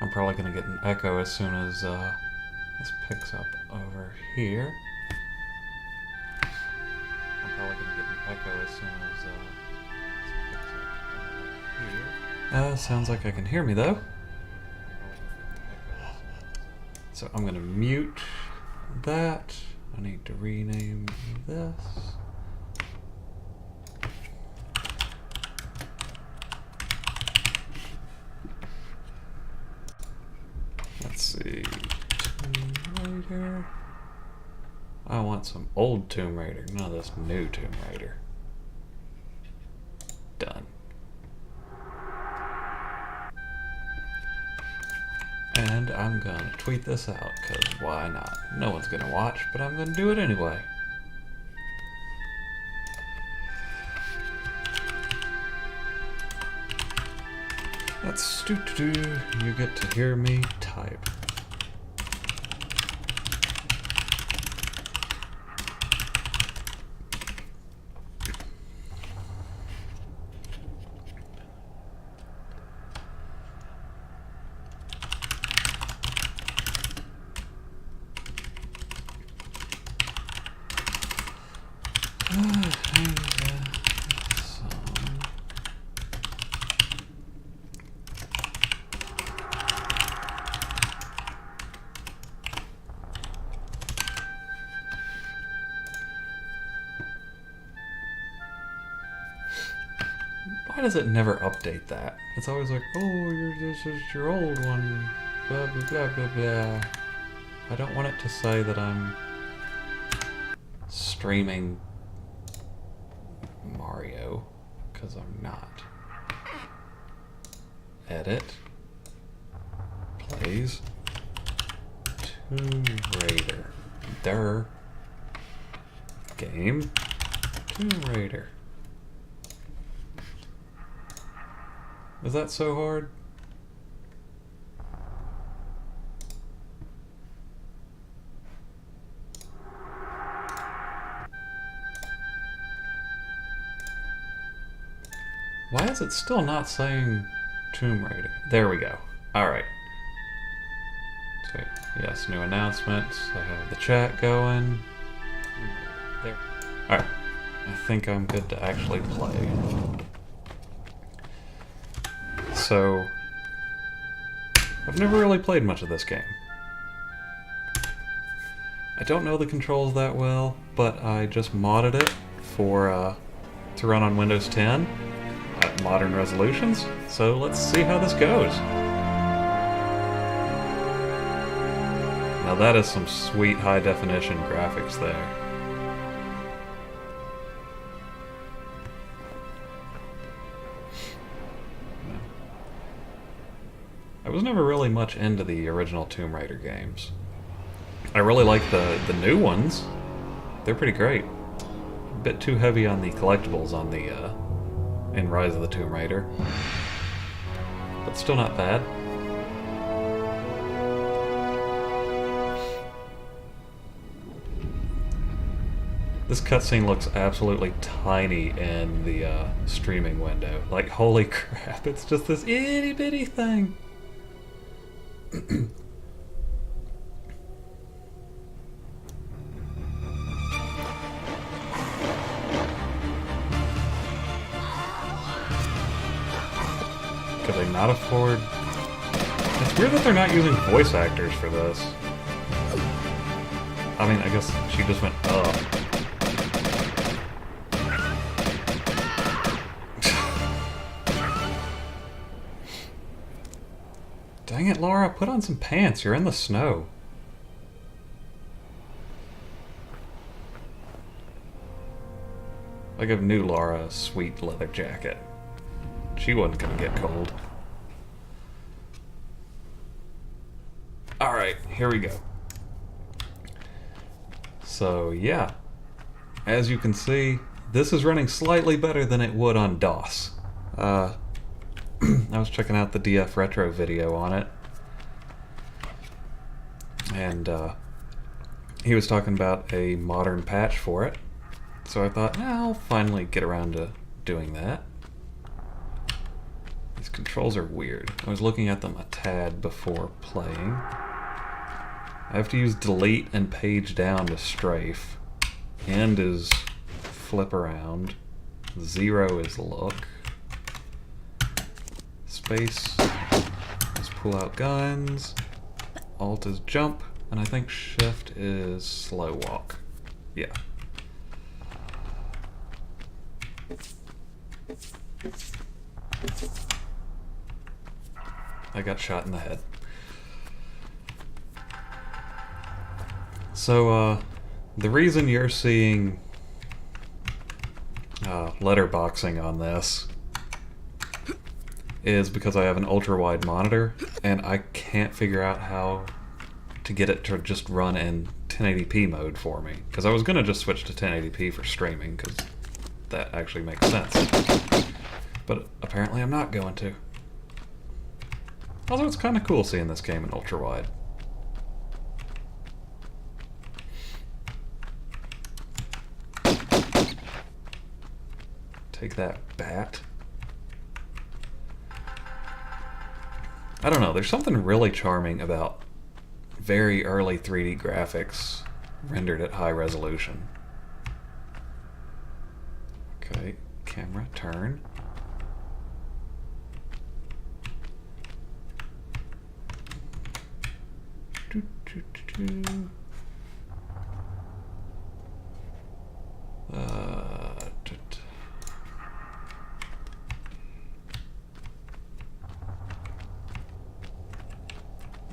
I'm probably gonna get an echo as soon as this picks up over here. I'm probably gonna get an echo as soon as this picks up over here. Sounds like I can hear me though. So I'm gonna mute that. I need to rename this. Let's see. Tomb Raider. I want some old Tomb Raider, none of this new Tomb Raider. Done. And I'm gonna tweet this out, because why not? No one's gonna watch, but I'm gonna do it anyway. That's doo-doo-doo. You get to hear me type. Why does it never update that? It's always like, oh, this is your old one. Blah, blah, blah, blah, blah. I don't want it to say that I'm streaming Mario, because I'm not. Edit. Plays. Tomb Raider. Game. Tomb Raider. Is that so hard? Why is it still not saying Tomb Raider? There we go. Alright. So, yes, new announcements. I have the chat going. There. Alright. I think I'm good to actually play. So, I've never really played much of this game. I don't know the controls that well, but I just modded it for to run on Windows 10 at modern resolutions. So let's see how this goes. Now that is some sweet high definition graphics there. I was never really much into the original Tomb Raider games. I really like the new ones. They're pretty great. A bit too heavy on the collectibles on the in Rise of the Tomb Raider. But still not bad. This cutscene looks absolutely tiny in the streaming window. Like, holy crap, it's just this itty bitty thing. Could they not afford... It's weird that they're not using voice actors for this. I mean, I guess she just went, ugh. Dang it, Laura, put on some pants. You're in the snow. I give new Laura a sweet leather jacket. She wasn't gonna get cold. Alright, here we go. So, yeah. As you can see, this is running slightly better than it would on DOS. I was checking out the DF Retro video on it, and he was talking about a modern patch for it, so I thought, I'll finally get around to doing that. These controls are weird. I was looking at them a tad before playing. I have to use delete and page down to strafe. End is flip around. 0 is look. Space is pull out guns. Alt is jump. And I think shift is slow walk. Yeah. I got shot in the head. So, the reason you're seeing letterboxing on this is because I have an ultra-wide monitor, and I can't figure out how to get it to just run in 1080p mode for me. Because I was going to just switch to 1080p for streaming, because that actually makes sense. But apparently I'm not going to. Although it's kind of cool seeing this game in ultra-wide. Take that, bat. I don't know, there's something really charming about very early 3D graphics rendered at high resolution. Okay, camera, turn.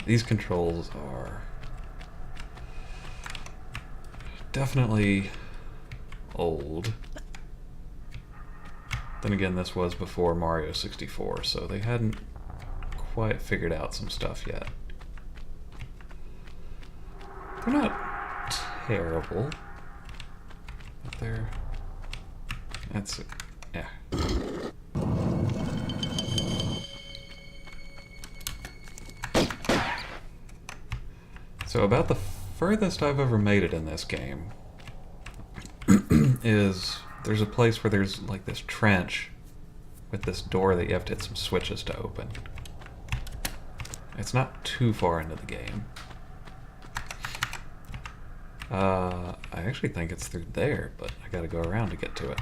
These controls are definitely old. Then again, this was before Mario 64, so they hadn't quite figured out some stuff yet. They're not terrible, but they're... that's... yeah. So about the furthest I've ever made it in this game is there's a place where there's like this trench with this door that you have to hit some switches to open. It's not too far into the game. I actually think it's through there, but I gotta go around to get to it.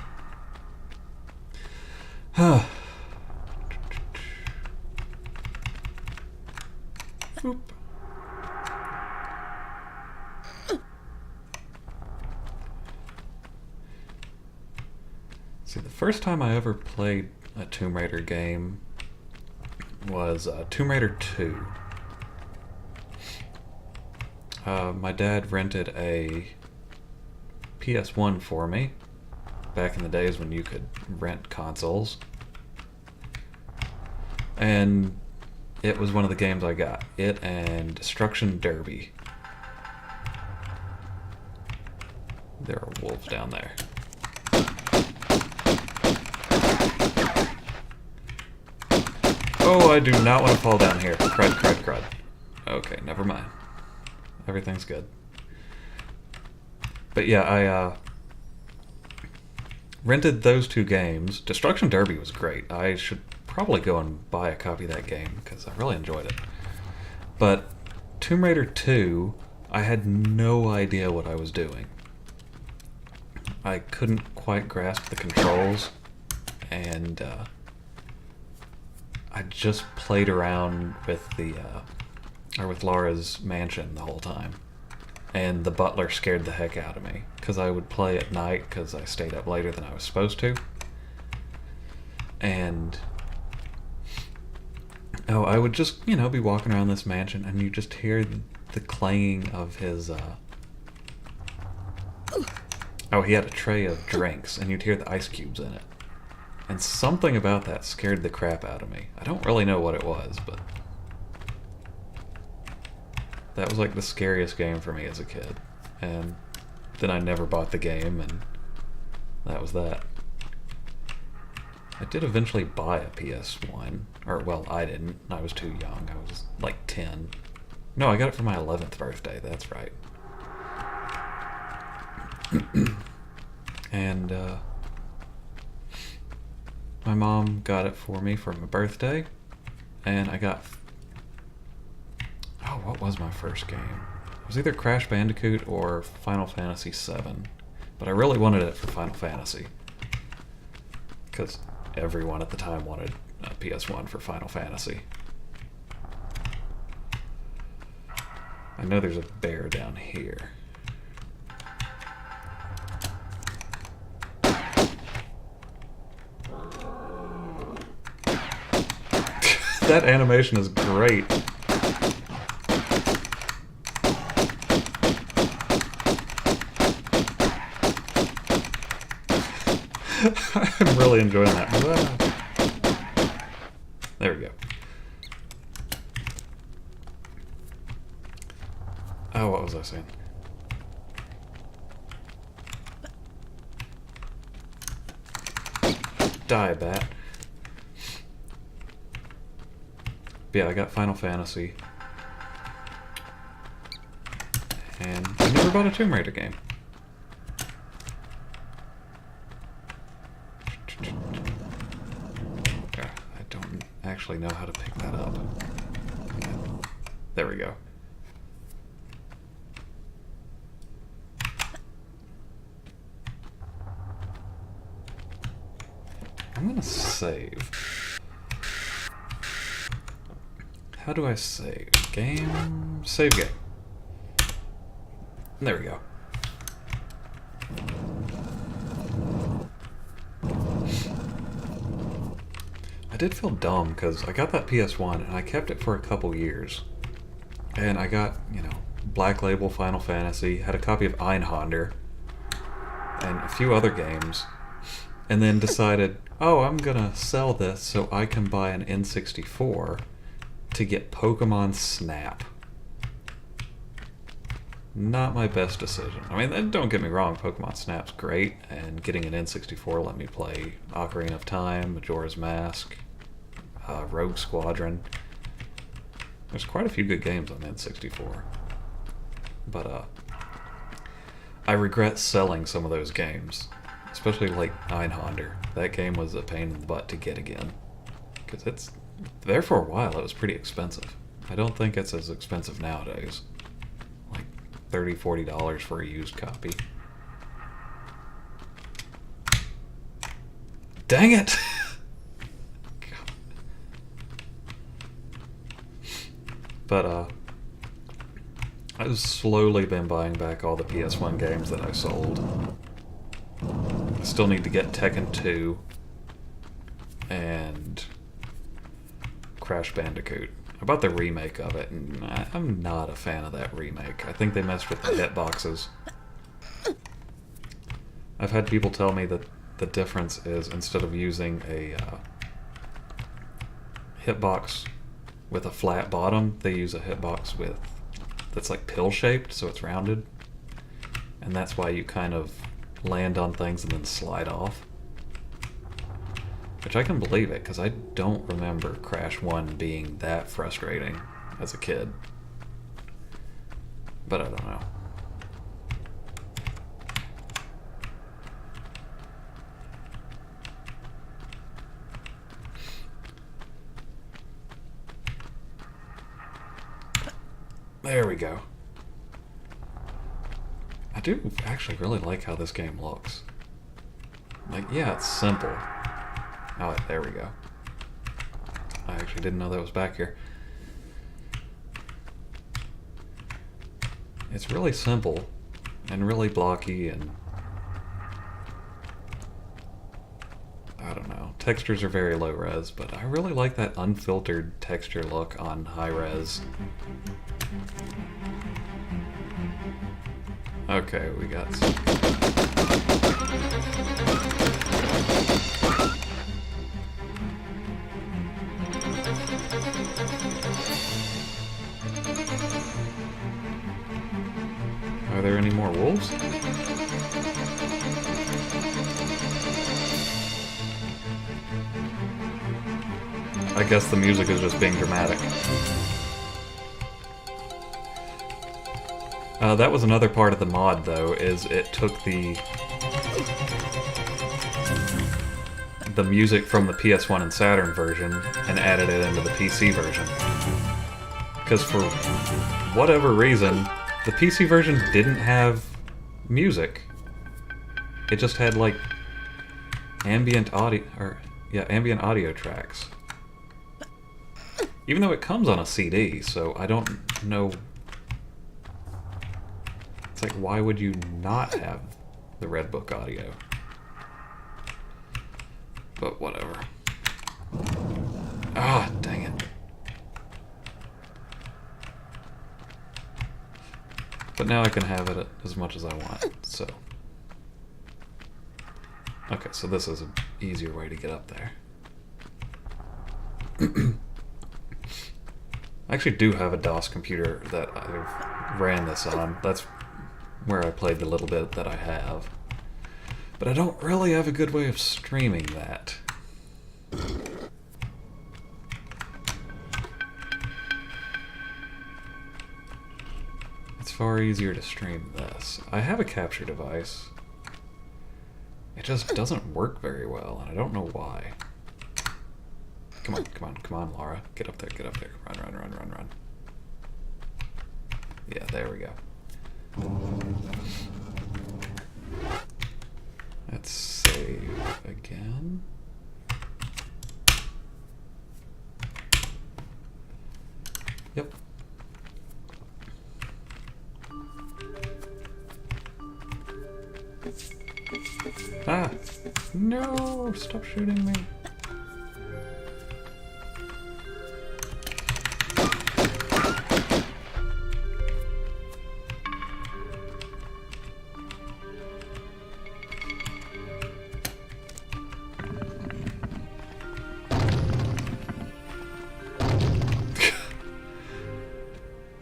Boop. See, the first time I ever played a Tomb Raider game was Tomb Raider 2. My dad rented a PS1 for me back in the days when you could rent consoles. And it was one of the games I got. It and Destruction Derby. There are wolves down there. Oh, I do not want to fall down here. Crud, crud, crud. Okay, never mind. Everything's good. But yeah, I rented those two games. Destruction Derby was great. I should probably go and buy a copy of that game because I really enjoyed it. But Tomb Raider 2, I had no idea what I was doing. I couldn't quite grasp the controls, and I just played around with with Lara's mansion the whole time. And the butler scared the heck out of me, because I would play at night because I stayed up later than I was supposed to. And I would just, be walking around this mansion, and you just hear the clanging of his, he had a tray of drinks, and you'd hear the ice cubes in it. And something about that scared the crap out of me. I don't really know what it was, but that was like the scariest game for me as a kid. And then I never bought the game, and that was that. I did eventually buy a PS1. Or, well, I didn't. I was too young. I was like 10. No, I got it for my 11th birthday. That's right. And, My mom got it for me for my birthday, and I got... Oh, what was my first game? It was either Crash Bandicoot or Final Fantasy VII, but I really wanted it for Final Fantasy, because everyone at the time wanted a PS1 for Final Fantasy. I know there's a bear down here. That animation is great. I'm really enjoying that. There we go. Oh, what was I saying? Die, bat. But yeah, I got Final Fantasy. And I never bought a Tomb Raider game. I don't actually know how to pick that up. There we go. I'm gonna save. How do I save? Game? Save game. There we go. I did feel dumb because I got that PS1 and I kept it for a couple years. And I got, you know, Black Label Final Fantasy, had a copy of Einhander, and a few other games, and then decided, oh, I'm gonna sell this so I can buy an N64 to get Pokemon Snap. Not my best decision. I mean, don't get me wrong, Pokemon Snap's great, and getting an N64 let me play Ocarina of Time, Majora's Mask, Rogue Squadron. There's quite a few good games on N64. But, I regret selling some of those games. Especially like Einhander. That game was a pain in the butt to get again. Because it's... There for a while, it was pretty expensive. I don't think it's as expensive nowadays. Like $30, $40 for a used copy. Dang it! But, I've slowly been buying back all the PS1 games that I sold. I still need to get Tekken 2 and Crash Bandicoot. I bought the remake of it, and I'm not a fan of that remake. I think they messed with the hitboxes. I've had people tell me that the difference is instead of using a hitbox with a flat bottom, they use a hitbox with that's like pill-shaped, so it's rounded. And that's why you kind of land on things and then slide off. Which I can believe it, because I don't remember Crash 1 being that frustrating as a kid. But I don't know. There we go. I do actually really like how this game looks. Like, yeah, it's simple. Oh, there we go. I actually didn't know that was back here. It's really simple and really blocky, and I don't know. Textures are very low res, but I really like that unfiltered texture look on high res. Okay, we got some. Are there any more wolves? I guess the music is just being dramatic. That was another part of the mod, though, is it took the the music from the PS1 and Saturn version and added it into the PC version. Because for whatever reason, the PC version didn't have music. It just had like ambient audio tracks. Even though it comes on a CD, so I don't know. It's like, why would you not have the Red Book audio? But whatever. Ah, dang it. But now I can have it as much as I want, so. Okay, so this is an easier way to get up there. I actually do have a DOS computer that I've ran this on. That's where I played the little bit that I have. But I don't really have a good way of streaming that. It's far easier to stream this. I have a capture device. It just doesn't work very well, and I don't know why. Come on, come on, come on, Laura. Get up there, get up there. Run, run, run, run, run. Yeah, there we go. Let's save again. Yep. Ah! No! Stop shooting me.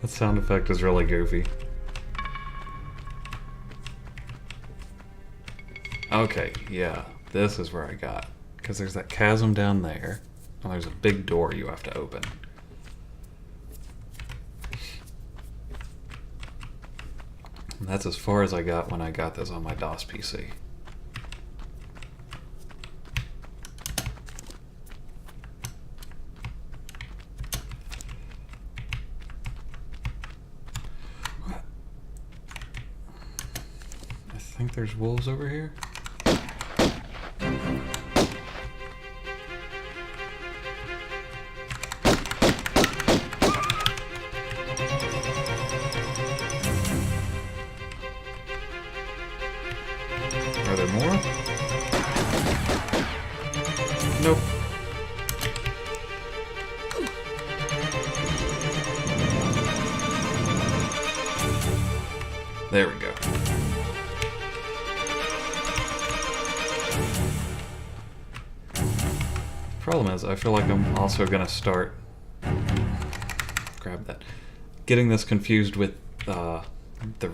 That sound effect is really goofy. Okay, yeah, this is where I got. Because there's that chasm down there, and there's a big door you have to open. And that's as far as I got when I got this on my DOS PC. I think there's wolves over here. Are there more? Nope. There we go. Problem is, I feel like I'm also gonna start... Grab that. Getting this confused with the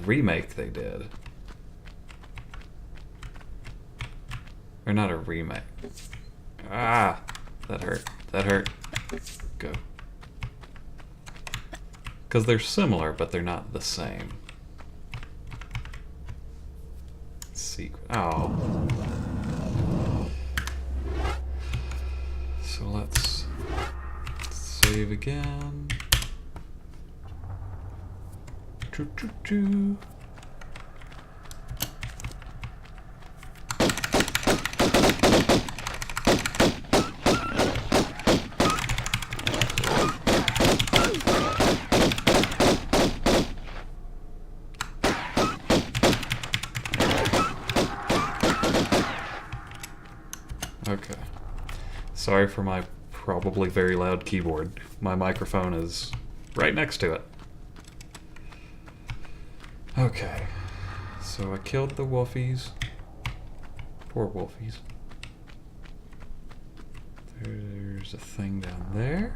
remake they did. Or not a remake. Ah! That hurt. That hurt. Go. Because they're similar, but they're not the same. Secret. Oh. So let's save again. Choo choo choo. Okay. Sorry for my probably very loud keyboard. My microphone is right next to it. Okay. So I killed the wolfies. Poor wolfies. There's a thing down there.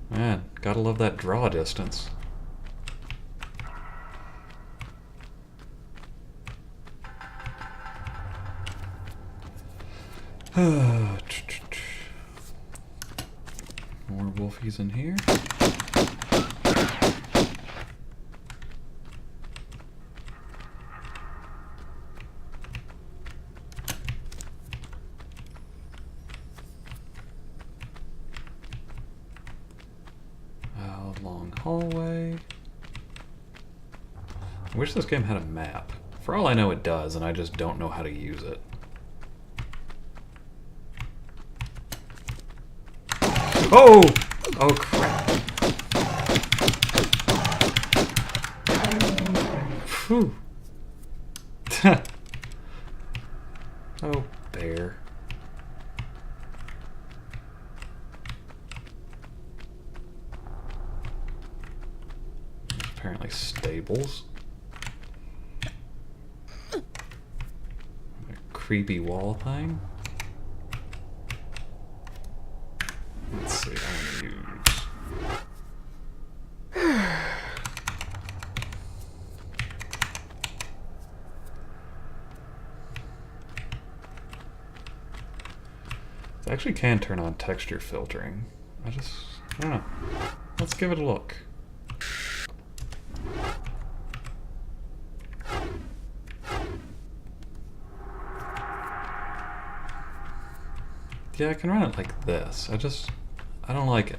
Man, gotta love that draw distance. More wolfies in here. a long hallway. I wish this game had a map. For all I know it does, and I just don't know how to use it. Oh! Oh crap. Phew. Oh, bear. There's apparently stables. A creepy wall thing. Let's see, I want to use... I actually can turn on texture filtering. I don't know. Let's give it a look. Yeah, I can run it like this. I don't like it.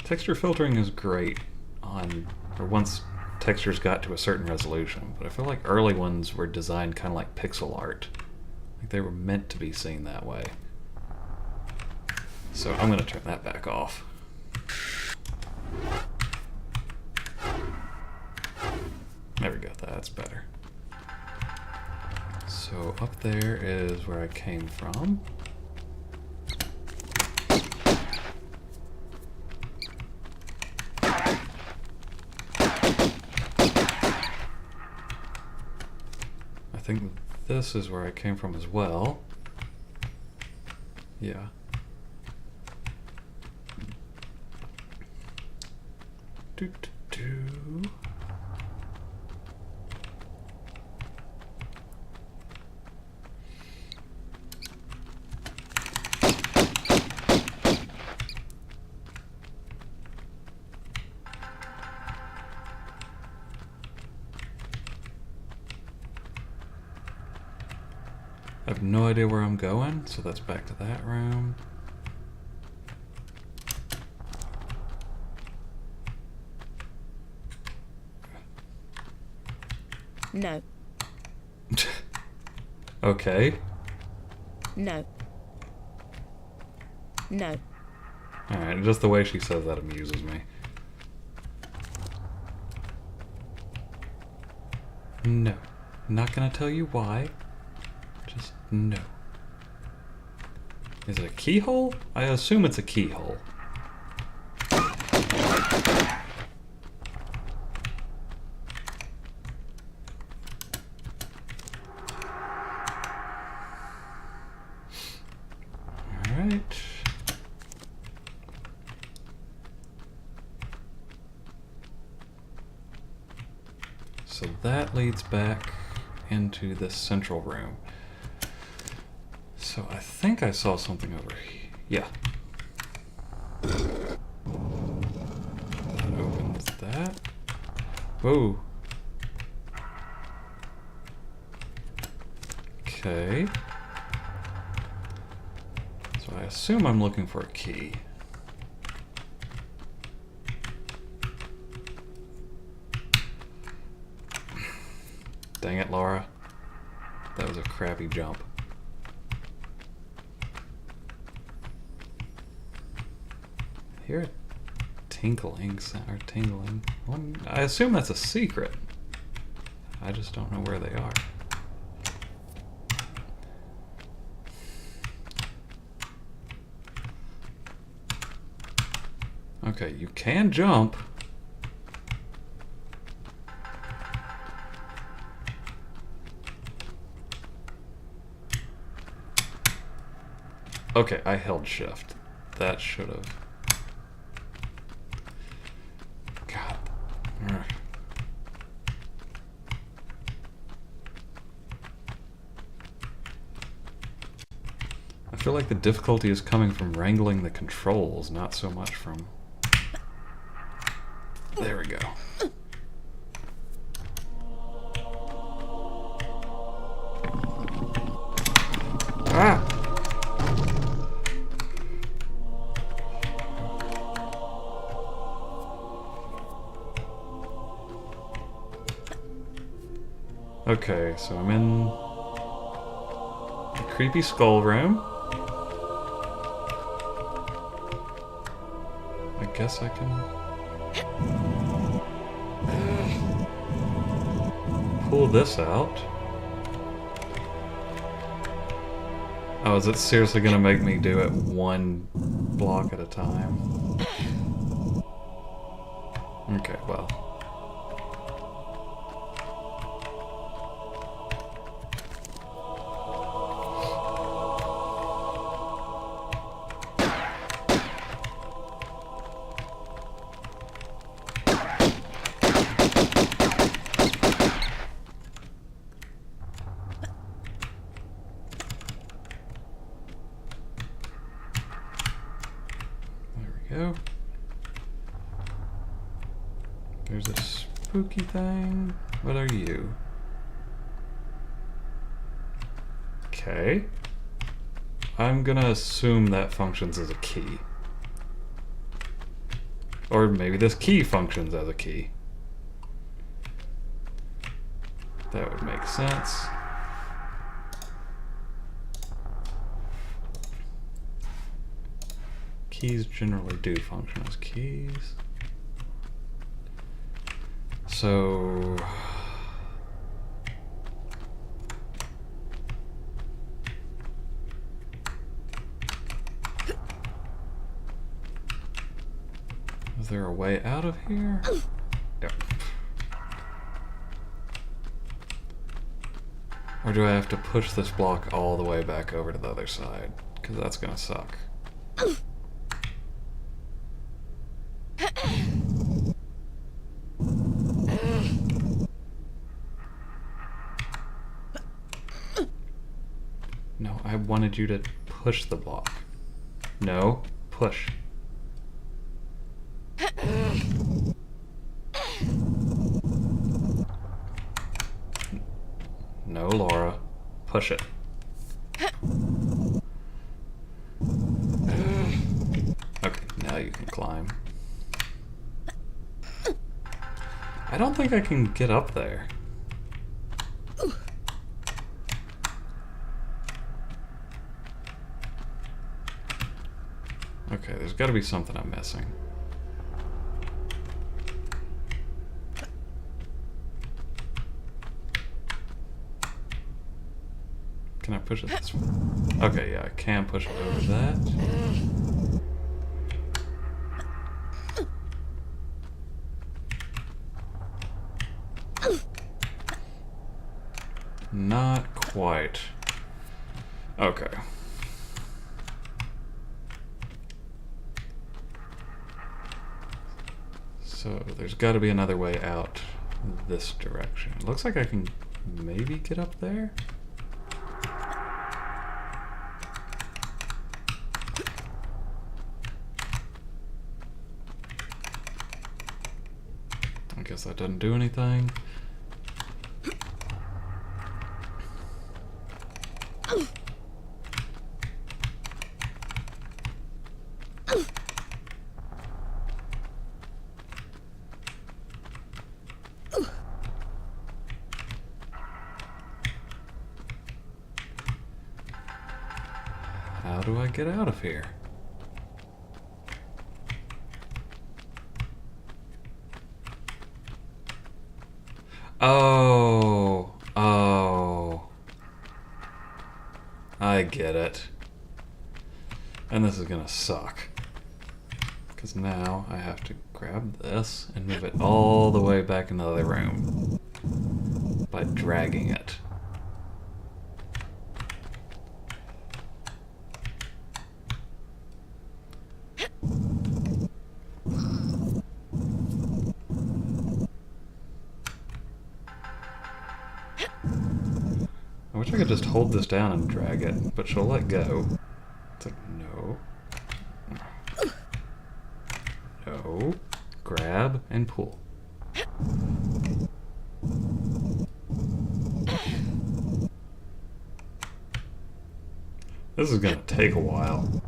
Texture filtering is great or once textures got to a certain resolution, but I feel like early ones were designed kind of like pixel art. Like they were meant to be seen that way. So I'm going to turn that back off. There we go, that's better. So up there is where I came from. I think this is where I came from as well. Yeah. Do, do, do. I have no idea where I'm going, so that's back to that room. No. Okay. No. No. Alright, just the way she says that amuses me. No. Not gonna tell you why. Just no. Is it a keyhole? I assume it's a keyhole. Alright. So that leads back into this central room. So I think I saw something over here. Yeah. That opens that. Whoa. Okay. So I assume I'm looking for a key. Dang it, Laura. That was a crappy jump. I hear a tinkling sound, or tingling. I assume that's a secret. I just don't know where they are. Okay, you can jump. Okay, I held shift. That should have. God. Ugh. I feel like the difficulty is coming from wrangling the controls, not so much from... There we go. Ah! Okay, so I'm in the creepy skull room. I guess I can pull this out. Oh, is it seriously gonna make me do it one block at a time? Okay, well. Go. There's a spooky thing. What are you? Okay. I'm gonna assume that functions as a key. Or maybe this key functions as a key. That would make sense. Keys generally do function as keys. So... is there a way out of here? Yep. Or do I have to push this block all the way back over to the other side? Because that's gonna suck. No, I wanted you to push the block. No, push. No, Laura. Push it. Okay, now you can climb. I don't think I can get up there. Okay, there's got to be something I'm missing. Can I push it this way? Okay, yeah, I can push it over that. Not quite. Okay. So there's got to be another way out this direction. It looks like I can maybe get up there. I guess that doesn't do anything. How do I get out of here? Oh, I get it. And this is gonna suck. Because now I have to grab this and move it all the way back into the other room by dragging it. I wish I could just hold this down and drag it, but she'll let go. It's like, no. No. Grab and pull. This is gonna take a while.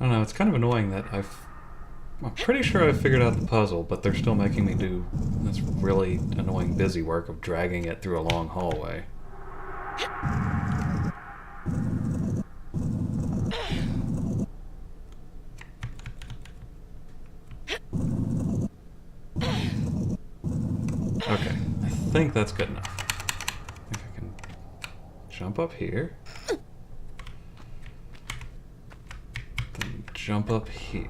don't know, it's kind of annoying that I'm pretty sure I figured out the puzzle, but they're still making me do this really annoying busy work of dragging it through a long hallway. Okay, I think that's good enough. I think I can jump up here. Then jump up here.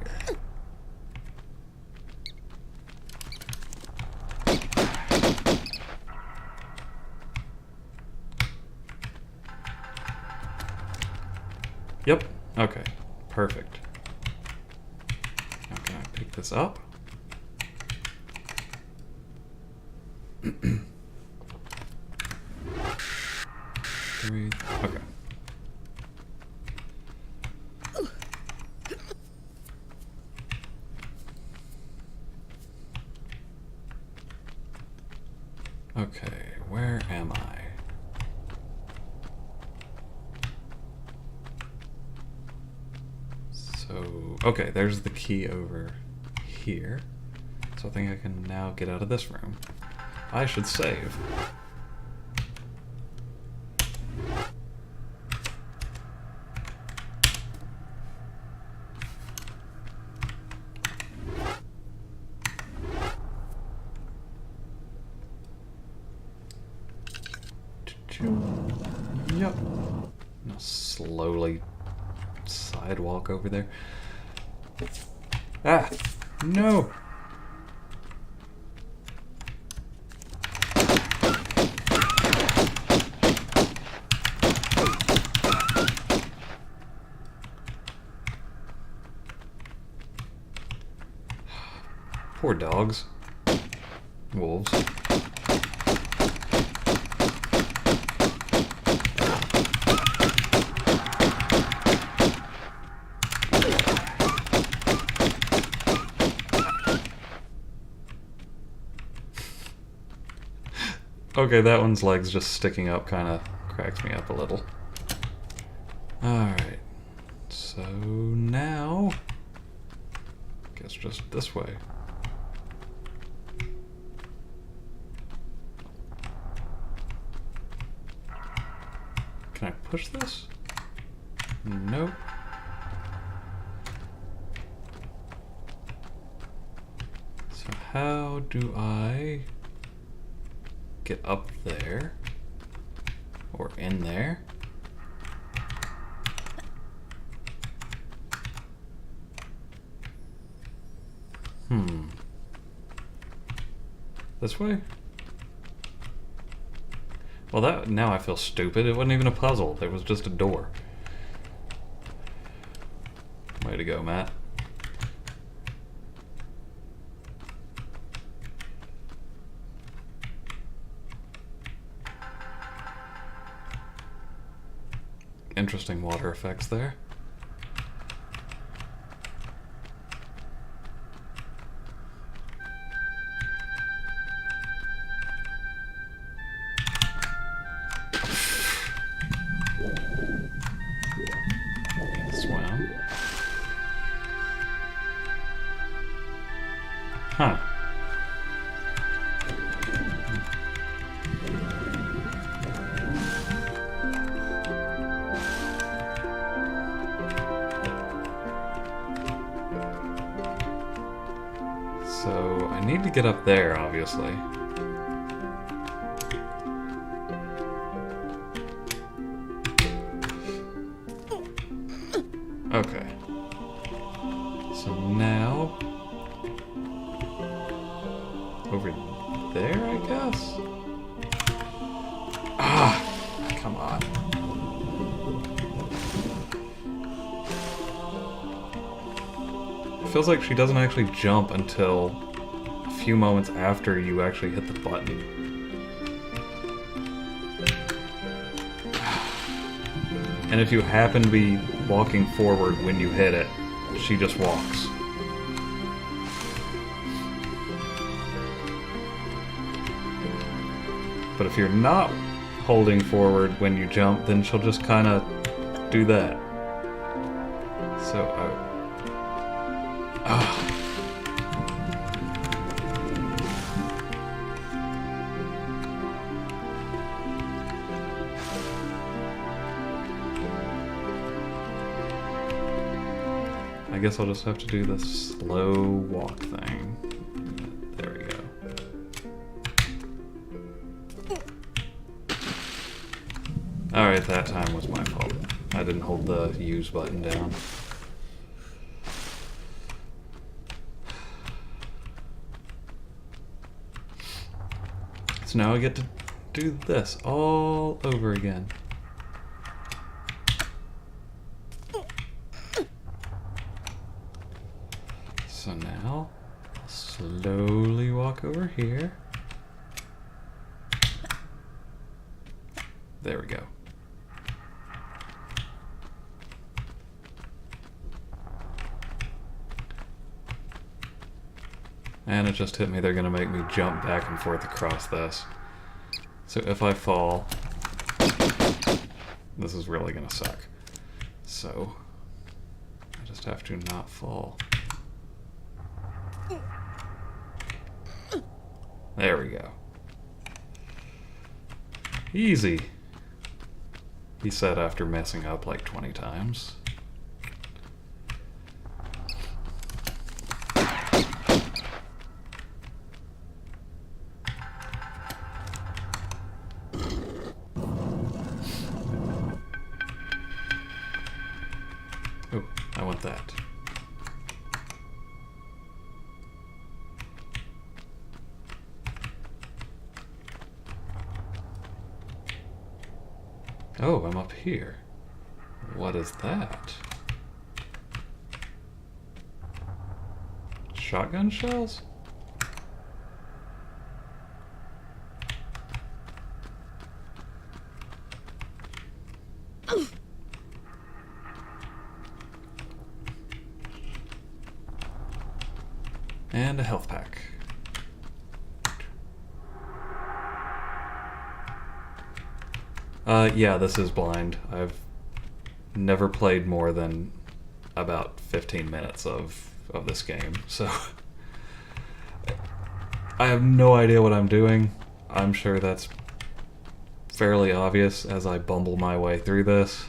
Yep, okay, perfect. Now can I pick this up? Three, okay. Okay, where am I? So, okay, there's the key over here. So I think I can now get out of this room. I should save. Yep. Now slowly sidewalk over there. Ah! No! Poor dogs. Wolves. Okay, that one's legs just sticking up kind of cracks me up a little. Alright. So now... guess just this way. Can I push this? Nope. So how do I get up there? Or in there? This way? Well, that now I feel stupid. It wasn't even a puzzle. It was just a door. Way to go, Matt. Interesting water effects there. Swam. Huh. So I need to get up there, obviously. Okay. So now... over there, I guess? Ah! Come on. It feels like she doesn't actually jump until a few moments after you actually hit the button. And if you happen to be walking forward when you hit it, she just walks. But if you're not holding forward when you jump, then she'll just kind of do that. So I guess I'll just have to do the slow walk thing. There we go. Alright, that time was my fault. I didn't hold the use button down. So now I get to do this all over again. So now, I'll slowly walk over here. There we go. And it just hit me, they're gonna make me jump back and forth across this. So if I fall, this is really gonna suck. So, I just have to not fall. There we go. Easy, he said after messing up like 20 times. Oh, I want that. Oh, I'm up here. What is that? Shotgun shells? And a health pack. Yeah, this is blind. I've never played more than about 15 minutes of this game, so I have no idea what I'm doing. I'm sure that's fairly obvious as I bumble my way through this.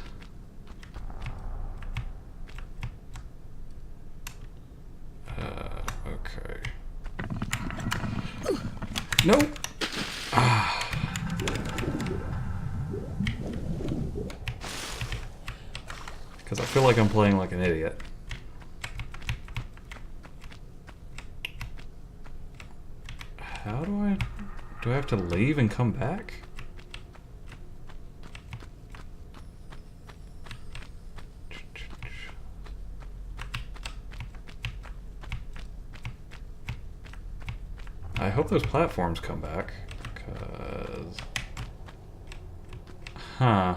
Okay. Nope. Because I feel like I'm playing like an idiot. How do I have to leave and come back? I hope those platforms come back, because... Huh.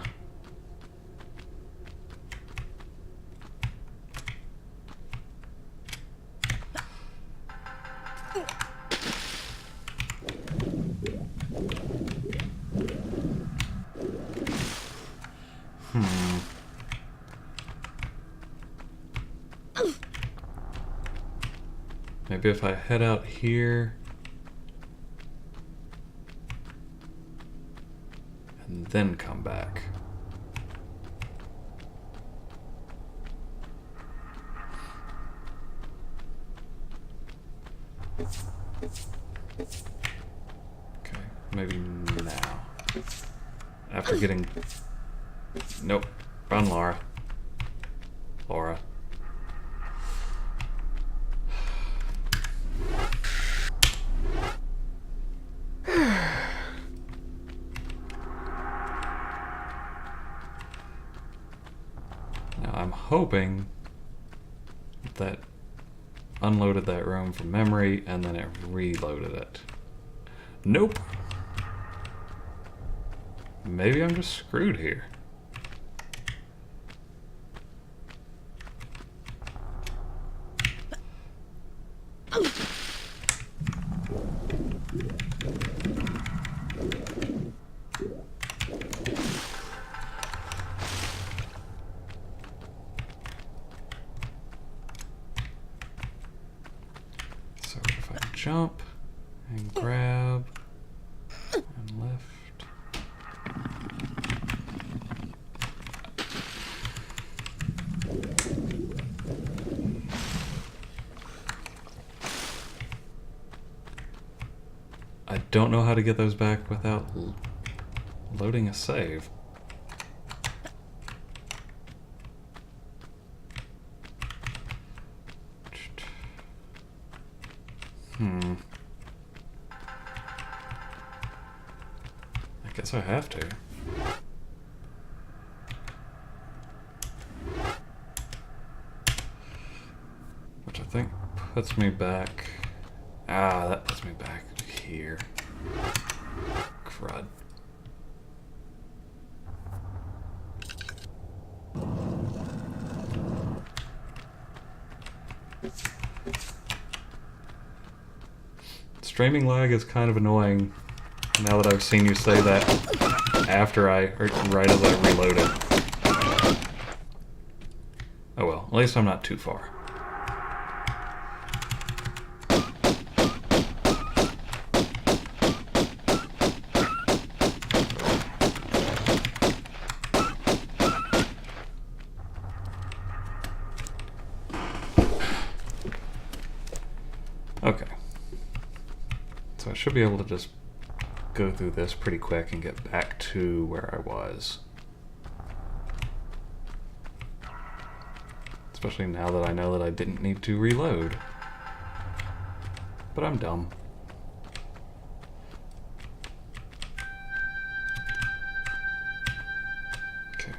Maybe if I head out here and then come back. Okay, maybe now. After getting... Nope. Run, Laura. Laura. Now I'm hoping that unloaded that room from memory and then it reloaded it. Nope. Maybe I'm just screwed here. jump and grab and lift. I don't know how to get those back without loading a save. I guess I have to. Which I think puts me back... Ah, that puts me back here. Crud. Streaming lag is kind of annoying now that I've seen you say that after or right as I reloaded. Oh well, at least I'm not too far. Okay. So I should be able to just go through this pretty quick and get back to where I was. Especially now that I know that I didn't need to reload. But I'm dumb. Okay.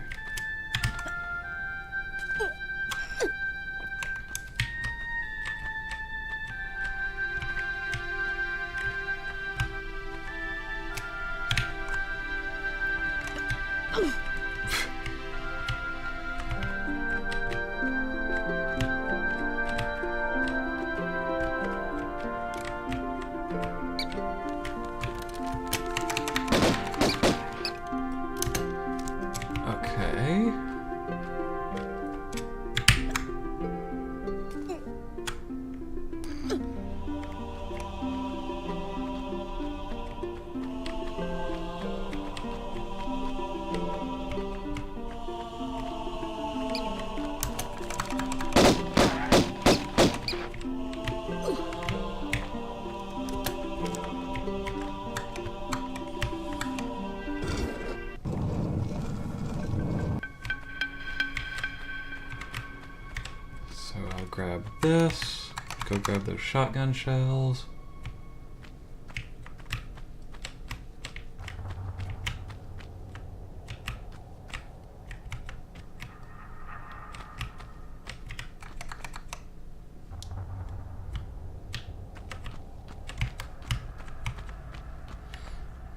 Okay. So I'll grab this, go grab those shotgun shells.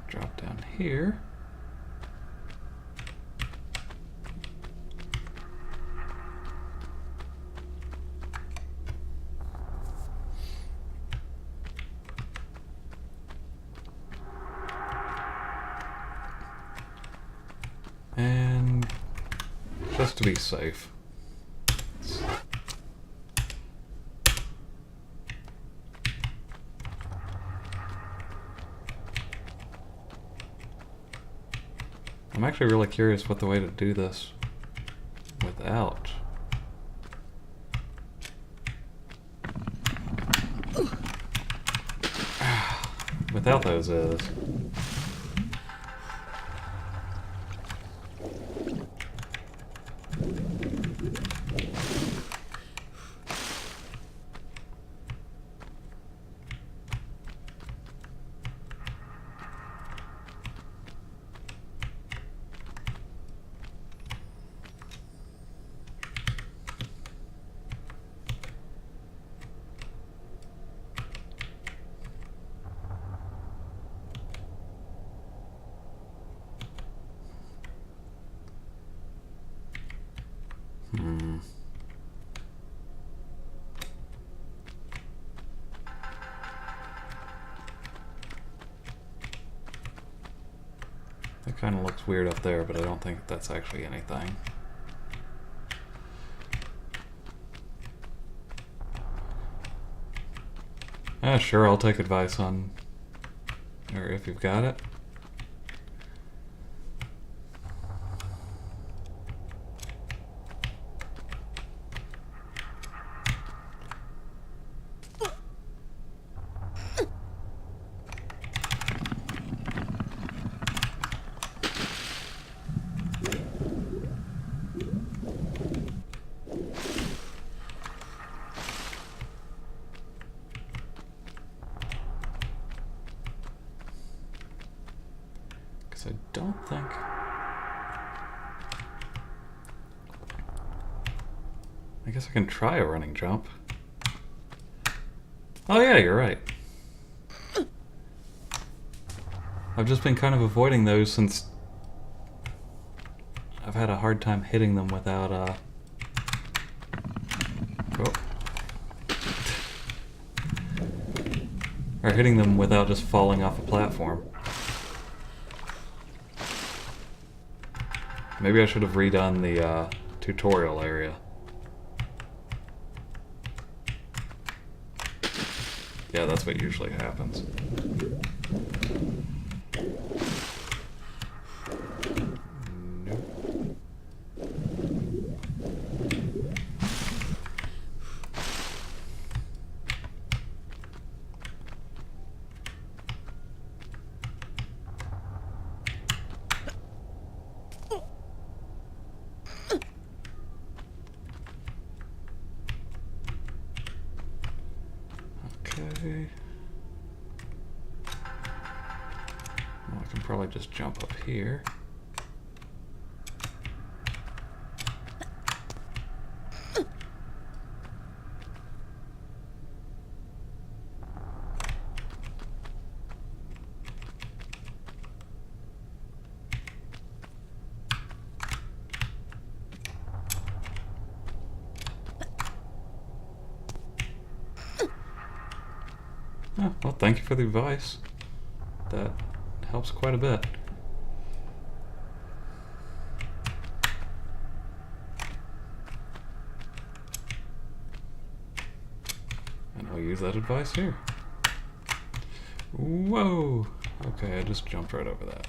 Drop down here. And just to be safe. I'm actually really curious what the way to do this without. Without those is. That kind of looks weird up there, but I don't think that's actually anything. Sure, I'll take advice on... or if you've got it. I don't think... I guess I can try a running jump. Oh yeah, you're right. I've just been kind of avoiding those since I've had a hard time hitting them without, oh. Or hitting them without just falling off a platform. Maybe I should have redone the tutorial area. Yeah, that's what usually happens. Nope. Okay. Well, I can probably just jump up here. Oh, well, thank you for the advice. That helps quite a bit. And I'll use that advice here. Whoa! Okay, I just jumped right over that.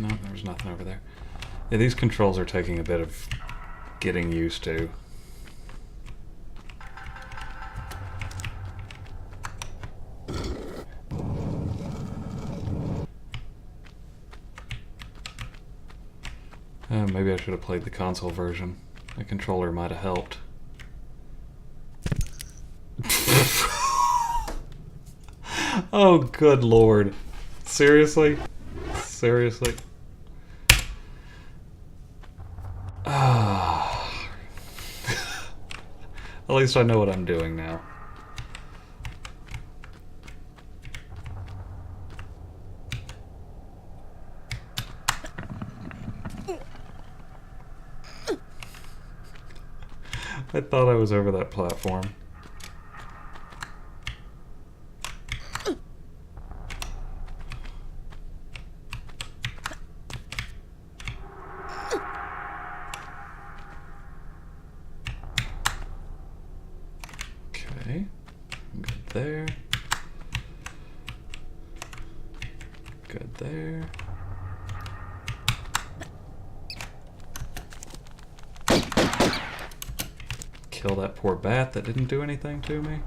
No, there's nothing over there. Yeah, these controls are taking a bit of getting used to. Maybe I should have played the console version. The controller might have helped. Oh, good lord. Seriously? Seriously? Ah. At least I know what I'm doing now. I thought I was over that platform. Okay, good there. Good there. Kill that poor bat that didn't do anything to me.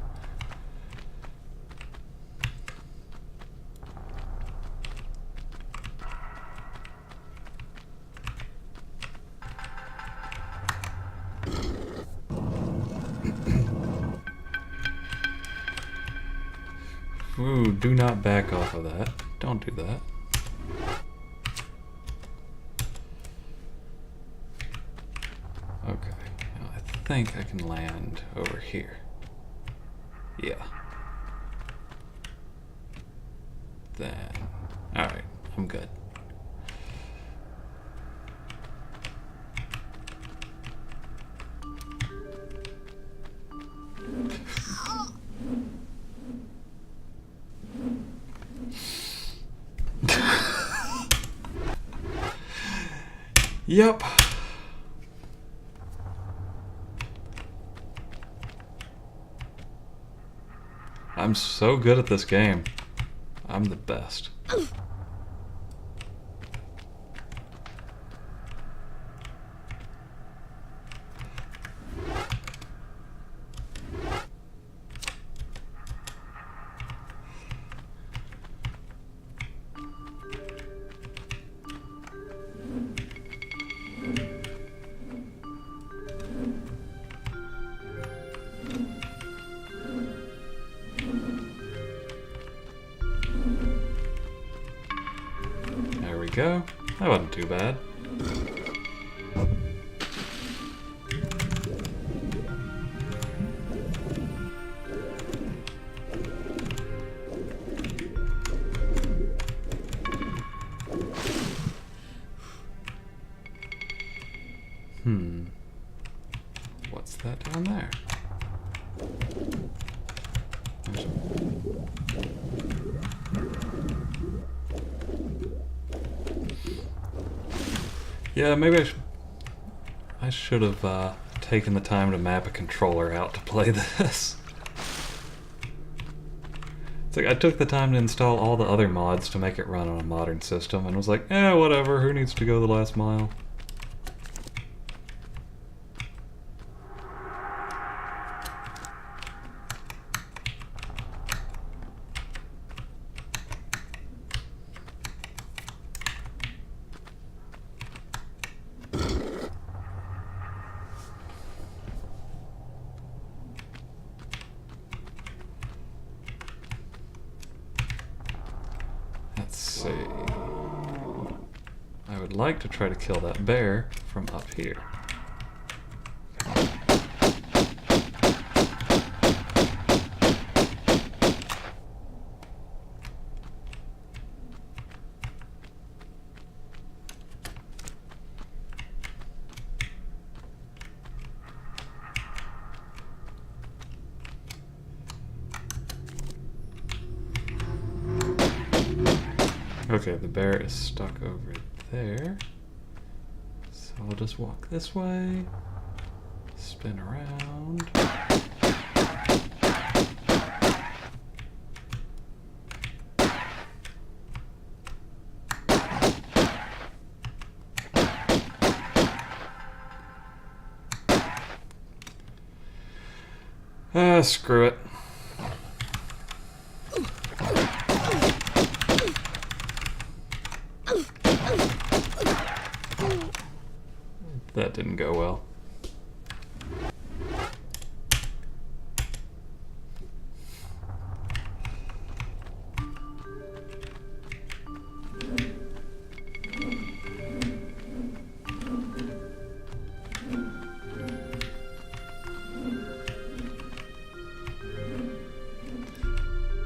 Ooh, do not back off of that. Don't do that. Okay, now I think I can land over here. Yeah. Then Alright, I'm good. Yep. I'm so good at this game. I'm the best. There we go. That wasn't too bad. What's that down there? Yeah, maybe I should have taken the time to map a controller out to play this. It's like I took the time to install all the other mods to make it run on a modern system and was like, whatever, who needs to go the last mile? Let's see. I would like to try to kill that bear from up here. Okay, the bear is stuck over there. So I'll just walk this way, spin around. Screw it. That didn't go well.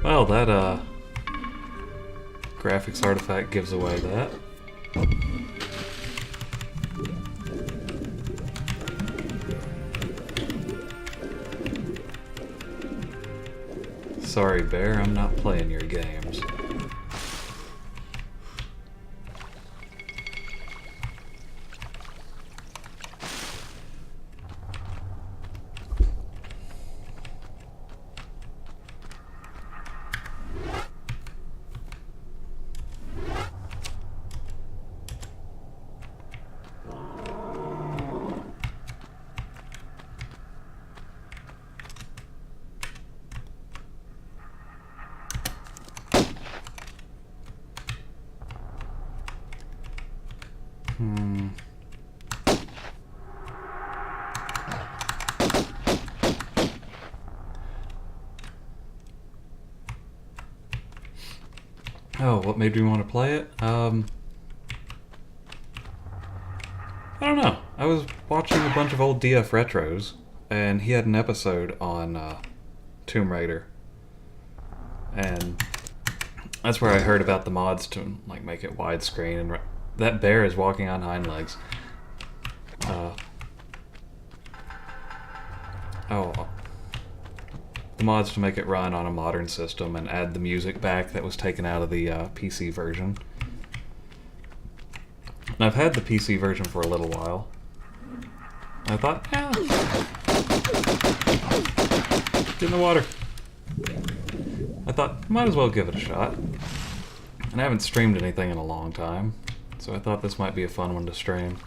Well, that graphics artifact gives away that. Sorry, bear, I'm not playing your games. Oh, what made me want to play it? I don't know. I was watching a bunch of old DF retros, and he had an episode on Tomb Raider. And That's where I heard about the mods to like make it widescreen, and that bear is walking on hind legs. The mods to make it run on a modern system and add the music back that was taken out of the PC version. And I've had the PC version for a little while. I thought, get in the water. I thought, might as well give it a shot. And I haven't streamed anything in a long time, so I thought this might be a fun one to stream.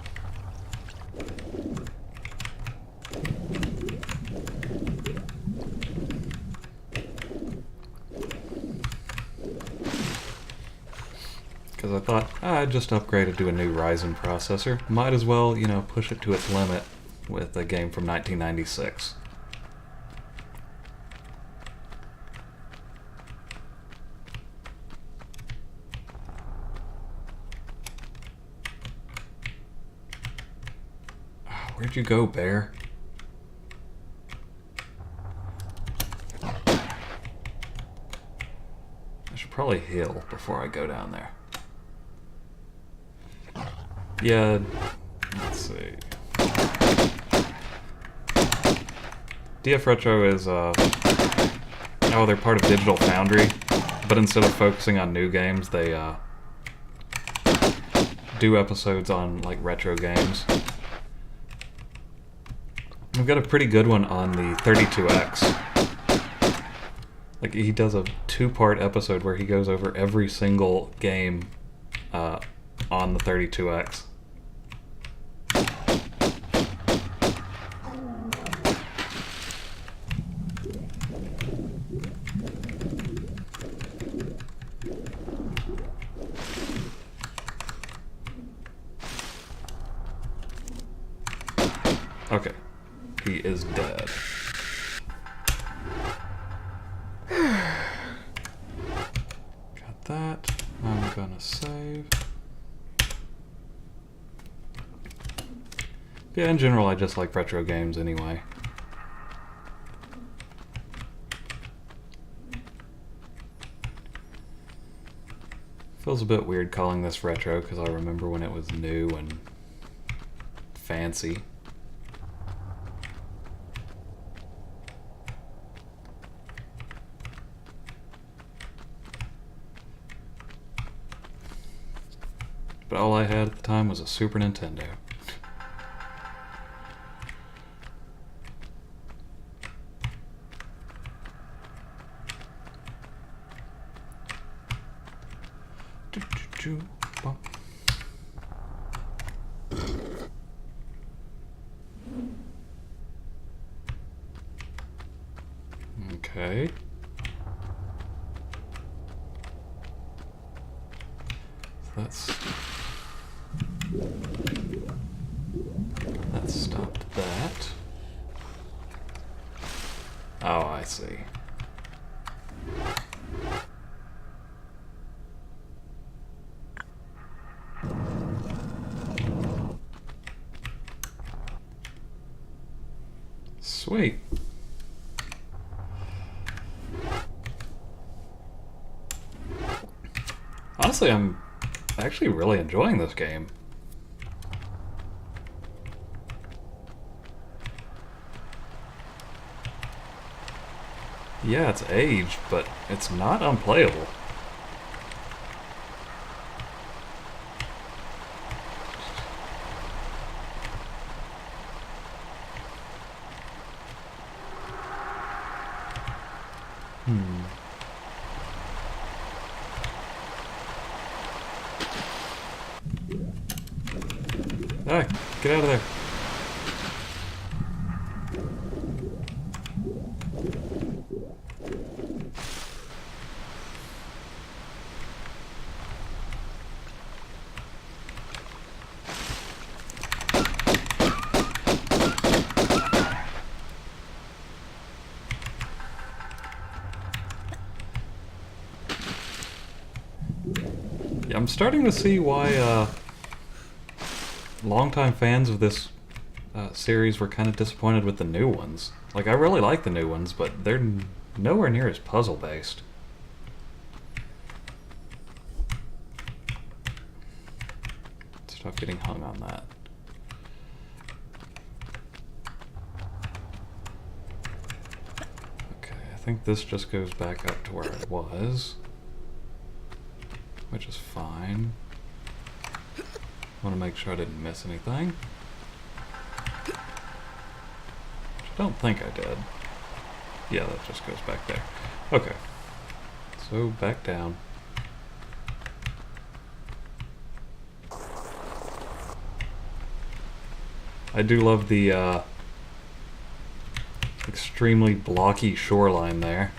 Because I thought, I'd just upgraded to a new Ryzen processor. Might as well, you know, push it to its limit with a game from 1996. Where'd you go, bear? I should probably heal before I go down there. Yeah, let's see. DF Retro is, they're part of Digital Foundry, but instead of focusing on new games, they, do episodes on, like, retro games. I've got a pretty good one on the 32X. Like, he does a 2-part episode where he goes over every single game, on the 32X. Okay, he is dead. Got that. I'm gonna save. Yeah, in general, I just like retro games anyway. Feels a bit weird calling this retro because I remember when it was new and fancy. But all I had at the time was a Super Nintendo. Okay. So let's stop that. Oh, I see. Sweet. Honestly, I'm actually really enjoying this game. Yeah, it's aged, but it's not unplayable. Ah, get out of there. Yeah, I'm starting to see why longtime fans of this series were kind of disappointed with the new ones. Like, I really like the new ones, but they're nowhere near as puzzle-based. Stop getting hung on that. Okay, I think this just goes back up to where it was, which is fine. I want to make sure I didn't miss anything. Which I don't think I did. Yeah, that just goes back there. Okay. So, back down. I do love the extremely blocky shoreline there.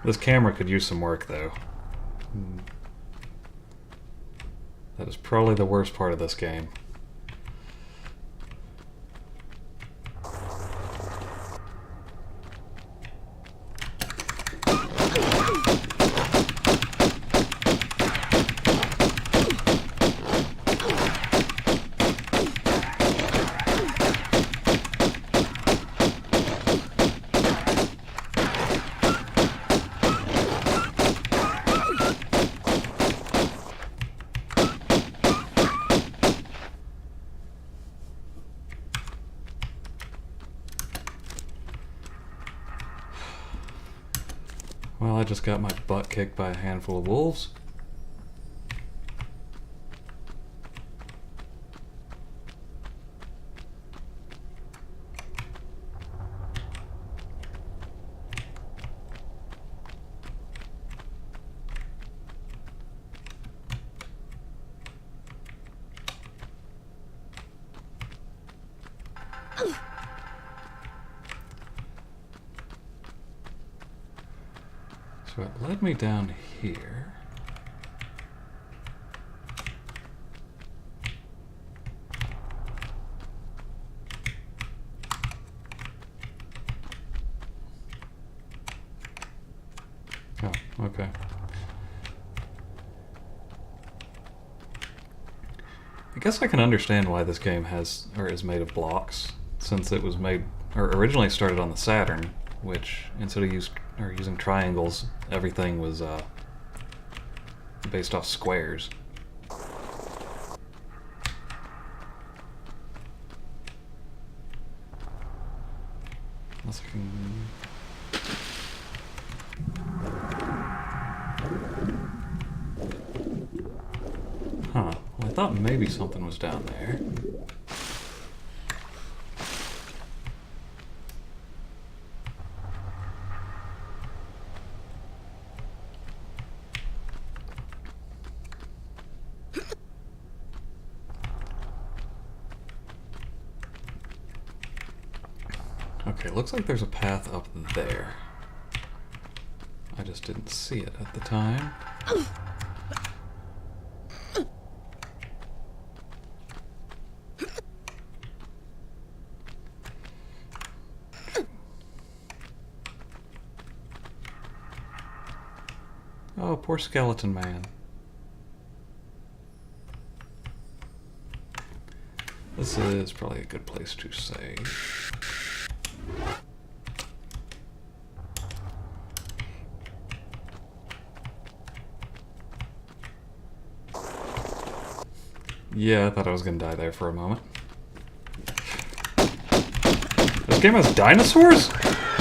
This camera could use some work, though. That is probably the worst part of this game. Well, I just got my butt kicked by a handful of wolves. So it led me down here. Oh, okay. I guess I can understand why this game has, or is made of blocks, since it was made, or originally started on the Saturn, which instead of using triangles, everything was based off squares. Unless I can... Huh. Well, I thought maybe something was down there. Okay, looks like there's a path up there. I just didn't see it at the time. Oh, poor skeleton man. This is probably a good place to save. Yeah, I thought I was gonna die there for a moment. This game has dinosaurs?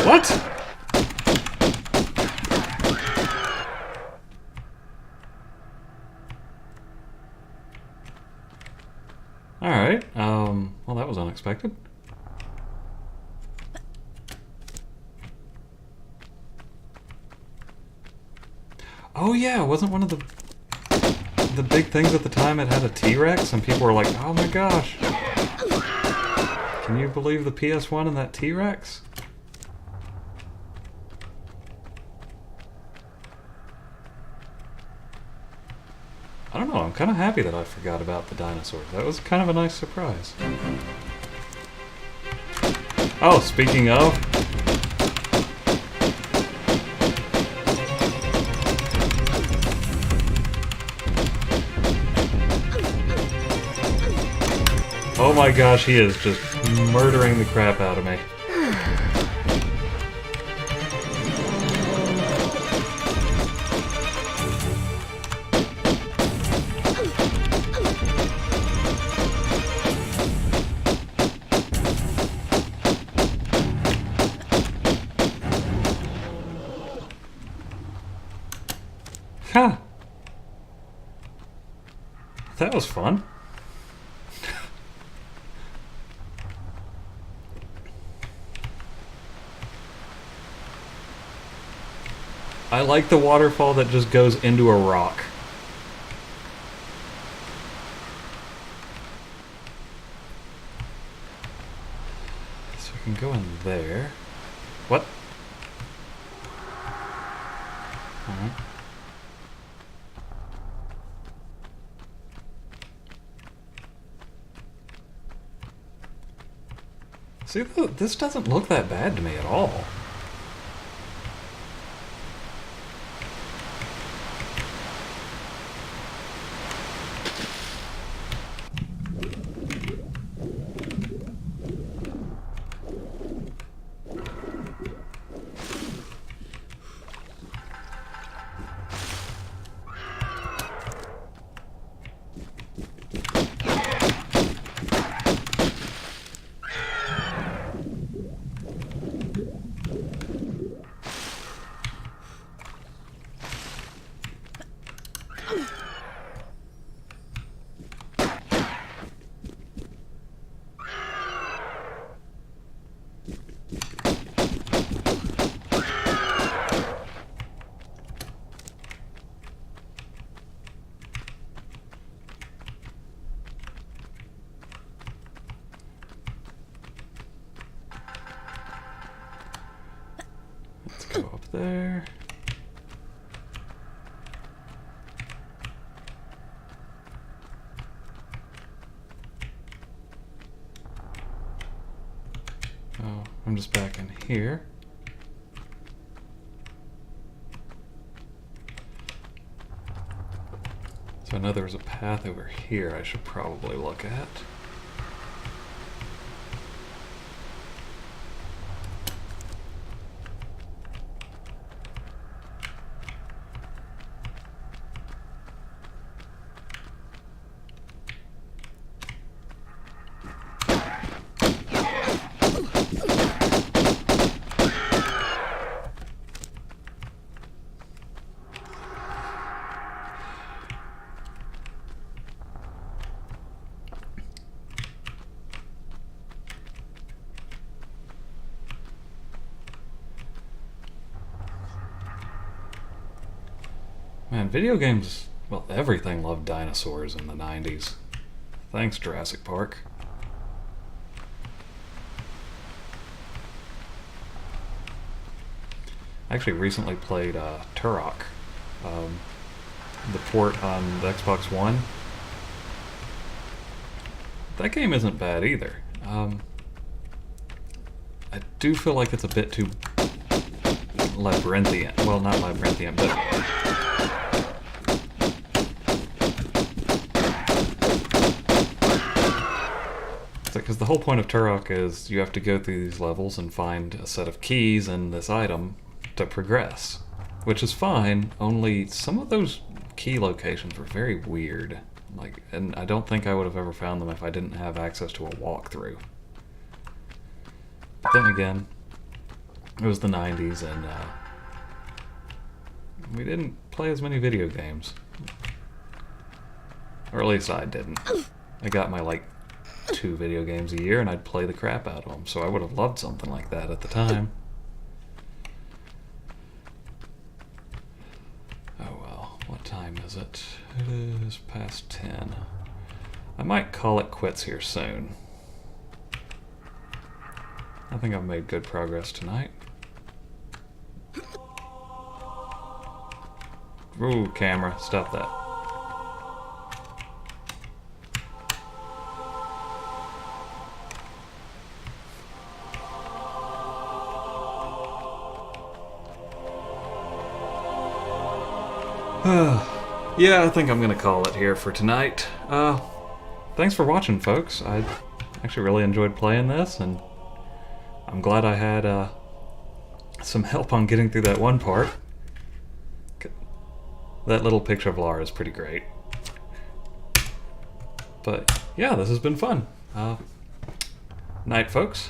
What? Alright, well that was unexpected. Oh yeah, wasn't one of the big things at the time it had a T-Rex, and people were like, oh my gosh, can you believe the PS1 and that T-Rex? I don't know, I'm kind of happy that I forgot about the dinosaurs. That was kind of a nice surprise. Oh, speaking of... Oh my gosh, he is just murdering the crap out of me. Ha! That was fun. I like the waterfall that just goes into a rock. So we can go in there. What? Alright. See, this doesn't look that bad to me at all. Let's go up there. Oh, I'm just back in here. So I know there's a path over here I should probably look at. Man, video games, well, everything loved dinosaurs in the 90s. Thanks, Jurassic Park. I actually recently played Turok, the port on the Xbox One. That game isn't bad either. I do feel like it's a bit too labyrinthian. Well, not labyrinthian, but... Because the whole point of Turok is you have to go through these levels and find a set of keys and this item to progress. Which is fine, only some of those key locations were very weird. And I don't think I would have ever found them if I didn't have access to a walkthrough. But then again, it was the 90s and we didn't play as many video games. Or at least I didn't. I got my 2 video games a year and I'd play the crap out of them, so I would have loved something like that at the time. Oh well, what time is it? It is past 10. I might call it quits here soon. I think I've made good progress tonight. Ooh, camera, stop that. Yeah, I think I'm gonna call it here for tonight. Thanks for watching, folks. I actually really enjoyed playing this, and I'm glad I had some help on getting through that one part. That little picture of Lara is pretty great. But yeah, this has been fun. Night, folks.